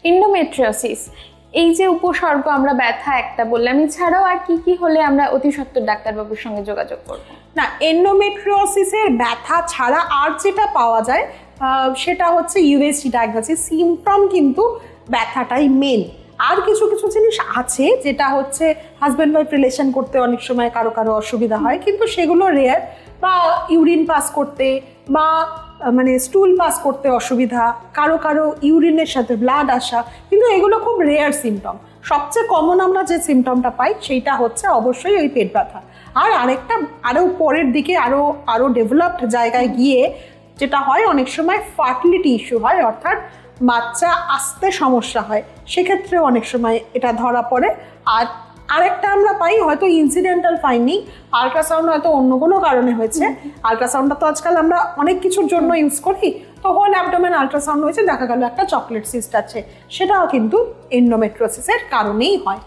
Endometriosis, এই যে উপসর্গ আমরা ব্যথা একটা বললাম, এছাড়াও আর কি কি হলে আমরা অতি সত্বর ডাক্তারবাবুর সঙ্গে যোগাযোগ করব? না, এন্ডোমেট্রিওসিসের ব্যথা ছাড়া আর যেটা পাওয়া যায় সেটা হচ্ছে ইউএসজি ডায়াগনোসিস। সিমটম কিন্তু ব্যথাটাই মেন। আর কিছু কিছু জিনিস আছে যেটা হচ্ছে হাজব্যান্ড ওয়াইফ রিলেশন করতে অনেক সময় কারো কারো অসুবিধা হয়, কিন্তু সেগুলো রেয়ার। বা ইউরিন পাস করতে বা মানে স্টুল পাস করতে অসুবিধা, কারো কারো ইউরিনের সাথে ব্লাড আসা, কিন্তু এগুলো খুব রেয়ার সিমটম। সবচেয়ে কমন আমরা যে সিমটমটা পাই সেইটা হচ্ছে অবশ্যই ওই পেট ব্যথা। আর আরেকটা আরও পরের দিকে আরও ডেভেলপড জায়গায় গিয়ে যেটা হয়, অনেক সময় ফার্টিলিটি ইস্যু হয়, অর্থাৎ বাচ্চা আসতে সমস্যা হয়, সেক্ষেত্রে অনেক সময় এটা ধরা পড়ে। আর আরেকটা আমরা পাই হয়তো ইনসিডেন্টাল ফাইন্ডিং, আল্ট্রাসাউন্ড হয়তো অন্য কোনো কারণে হয়েছে। আল্ট্রাসাউন্ডটা তো আজকাল আমরা অনেক কিছুর জন্য ইউজ করি, তো হোল অ্যাবডোমেন আল্ট্রাসাউন্ড হয়েছে, দেখা গেল একটা চকলেট সিস্ট আছে, সেটাও কিন্তু এন্ডোমেট্রিওসিসের কারণেই হয়।